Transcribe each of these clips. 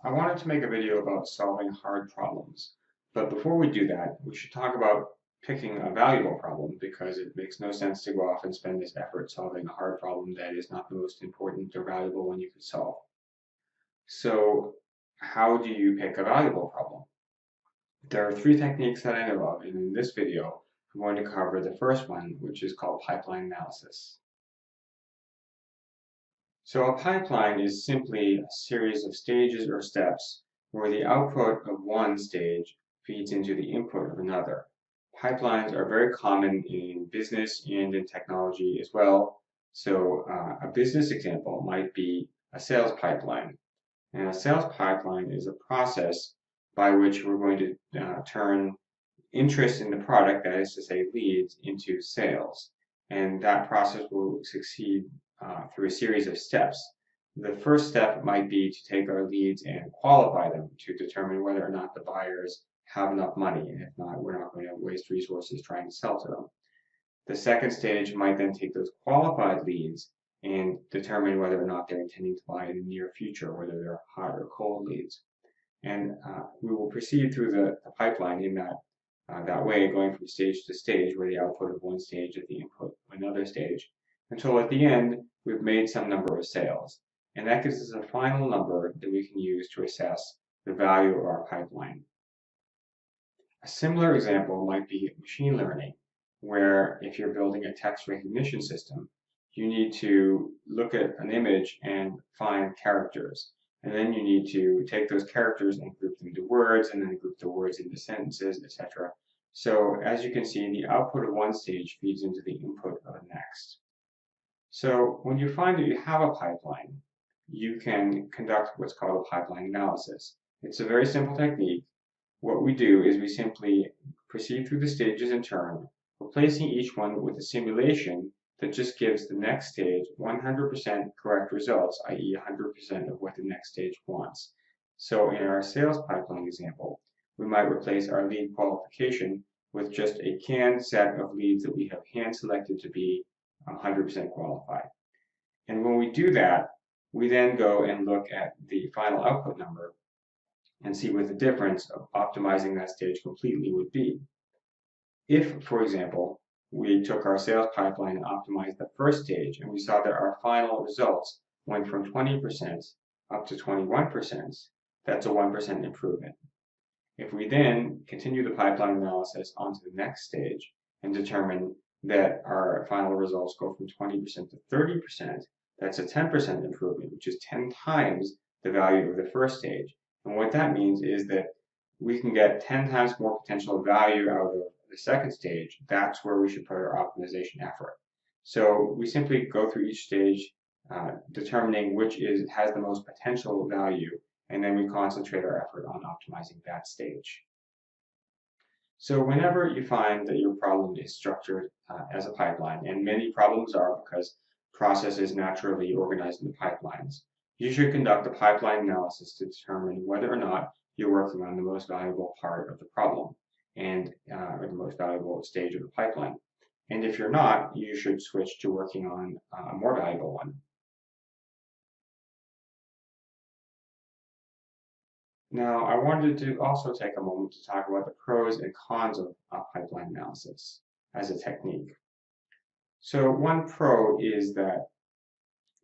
I wanted to make a video about solving hard problems, but before we do that, we should talk about picking a valuable problem because it makes no sense to go off and spend this effort solving a hard problem that is not the most important or valuable one you could solve. So, how do you pick a valuable problem? There are three techniques that I know of, and in this video, I'm going to cover the first one, which is called pipeline analysis. So a pipeline is simply a series of stages or steps where the output of one stage feeds into the input of another. Pipelines are very common in business and in technology as well. So a business example might be a sales pipeline. And a sales pipeline is a process by which we're going to turn interest in the product, that is to say leads, into sales. And that process will succeed through a series of steps. The first step might be to take our leads and qualify them to determine whether or not the buyers have enough money. And if not, we're not going to waste resources trying to sell to them. The second stage might then take those qualified leads and determine whether or not they're intending to buy in the near future, whether they're hot or cold leads. And we will proceed through the pipeline in that way, going from stage to stage, where the output of one stage is the input of another stage, until at the end we've made some number of sales. And that gives us a final number that we can use to assess the value of our pipeline. A similar example might be machine learning, where if you're building a text recognition system, you need to look at an image and find characters. And then you need to take those characters and group them into words, and then group the words into sentences, etc. So as you can see, the output of one stage feeds into the input of the next. So when you find that you have a pipeline, you can conduct what's called a pipeline analysis. It's a very simple technique. What we do is we simply proceed through the stages in turn, replacing each one with a simulation that just gives the next stage 100% correct results, i.e. 100% of what the next stage wants. So in our sales pipeline example, we might replace our lead qualification with just a canned set of leads that we have hand selected to be 100% qualified. And when we do that, we then go and look at the final output number and see what the difference of optimizing that stage completely would be. If, for example, we took our sales pipeline and optimized the first stage and we saw that our final results went from 20% up to 21%, that's a 1% improvement. If we then continue the pipeline analysis onto the next stage and determine that our final results go from 20% to 30%, that's a 10% improvement, which is 10 times the value of the first stage. And what that means is that we can get 10 times more potential value out of the second stage. That's where we should put our optimization effort. So we simply go through each stage, determining which has the most potential value, and then we concentrate our effort on optimizing that stage. So whenever you find that your problem is structured as a pipeline, and many problems are because processes naturally organized into pipelines, you should conduct a pipeline analysis to determine whether or not you're working on the most valuable part of the problem and or the most valuable stage of the pipeline. And if you're not, you should switch to working on a more valuable one. Now, I wanted to also take a moment to talk about the pros and cons of pipeline analysis as a technique. So one pro is that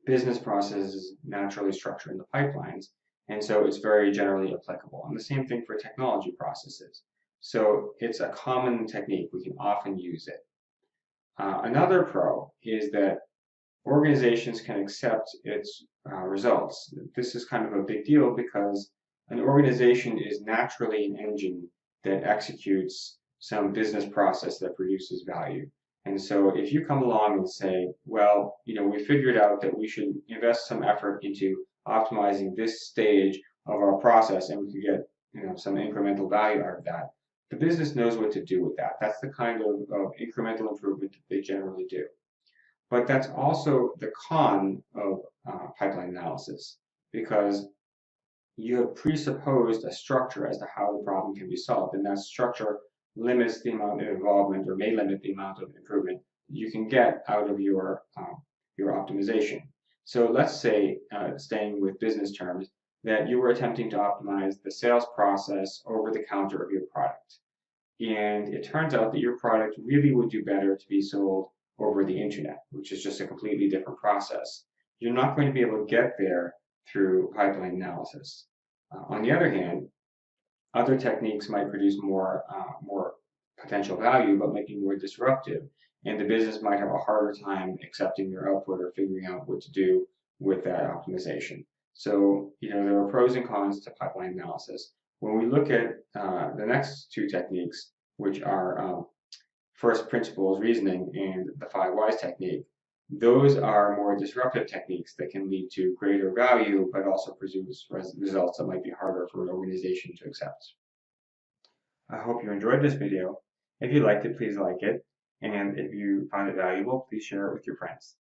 business processes naturally structure into pipelines, and so it's very generally applicable. And the same thing for technology processes. So it's a common technique. We can often use it. Another pro is that organizations can accept its results. This is kind of a big deal because an organization is naturally an engine that executes some business process that produces value. And so if you come along and say, well, we figured out that we should invest some effort into optimizing this stage of our process and we could get some incremental value out of that, the business knows what to do with that. That's the kind of incremental improvement that they generally do. But that's also the con of pipeline analysis, because you have presupposed a structure as to how the problem can be solved, and that structure limits the amount of involvement, or may limit the amount of improvement you can get out of your optimization. So let's say, staying with business terms, that you were attempting to optimize the sales process over the counter of your product. And it turns out that your product really would do better to be sold over the internet, which is just a completely different process. You're not going to be able to get there through pipeline analysis. On the other hand, other techniques might produce more potential value, but might be more disruptive, and the business might have a harder time accepting your output or figuring out what to do with that optimization. So, there are pros and cons to pipeline analysis. When we look at the next two techniques, which are first principles reasoning and the 5 whys technique, those are more disruptive techniques that can lead to greater value, but also produce results that might be harder for an organization to accept. I hope you enjoyed this video. If you liked it, please like it. And if you found it valuable, please share it with your friends.